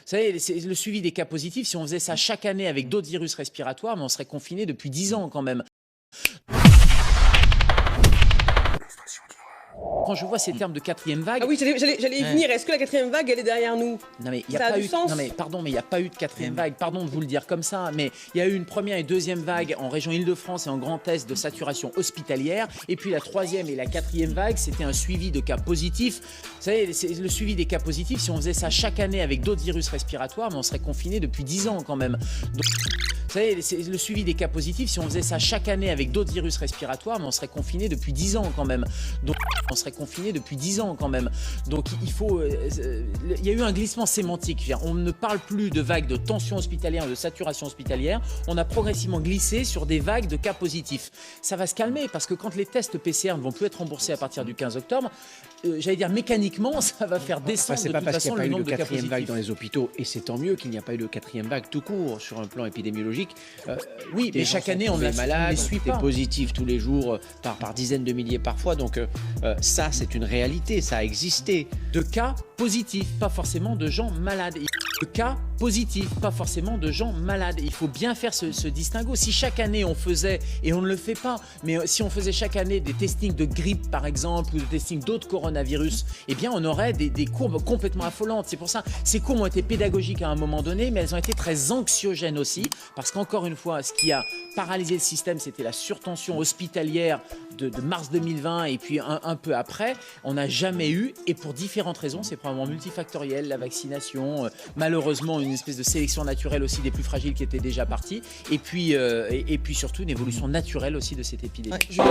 savez, c'est le suivi des cas positifs. Si on faisait ça chaque année avec d'autres virus respiratoires, mais on serait confiné depuis 10 ans quand même. Quand je vois ces termes de quatrième vague... Ah oui, j'allais y venir. Est-ce que la quatrième vague, elle est derrière nous? Non mais il n'y a pas eu... Non mais pardon, mais il n'y a pas eu de quatrième vague. Pardon de vous le dire comme ça, mais il y a eu une première et deuxième vague en région Île-de-France et en Grand Est de saturation hospitalière. Et puis la troisième et la quatrième vague, c'était un suivi de cas positifs. Vous savez, c'est le suivi des cas positifs. Si on faisait ça chaque année avec d'autres virus respiratoires, mais on serait confiné depuis 10 ans quand même. Donc, vous savez, c'est le suivi des cas positifs. Si on faisait ça chaque année avec d'autres virus respiratoires, mais on serait confiné depuis 10 ans quand même. Donc, on serait confiné depuis 10 ans quand même. Donc, il faut... il y a eu un glissement sémantique. On ne parle plus de vagues de tension hospitalière, de saturation hospitalière. On a progressivement glissé sur des vagues de cas positifs. Ça va se calmer parce que quand les tests PCR ne vont plus être remboursés à partir du 15 octobre, j'allais dire mécaniquement, ça va faire descendre de toute façon le nombre de cas positifs. C'est pas parce qu'il n'y a pas eu de quatrième vague dans les hôpitaux, et c'est tant mieux qu'il n'y a pas eu de quatrième vague tout court sur un plan épidémiologique. Oui, mais chaque année, on ne les suit pas. Positifs tous les jours, par dizaines de milliers parfois. Donc ça, c'est une réalité, ça a existé. De cas positifs, pas forcément de gens malades. De cas positifs, pas forcément de gens malades. Il faut bien faire ce distinguo. Si chaque année on faisait, et on ne le fait pas, mais si on faisait chaque année des testings de grippe par exemple, ou des testings d'autres coronavirus, eh bien on aurait des courbes complètement affolantes. C'est pour ça, ces courbes ont été pédagogiques à un moment donné, mais elles ont été très anxiogènes aussi, parce qu'encore une fois, ce qui a paralysé le système, c'était la surtension hospitalière de mars 2020 et puis un peu après. On n'a jamais eu, et pour différentes raisons, c'est probablement multifactoriel, la vaccination, malheureusement une espèce de sélection naturelle aussi des plus fragiles qui étaient déjà partis, et puis surtout une évolution naturelle aussi de cette épidémie. Ouais,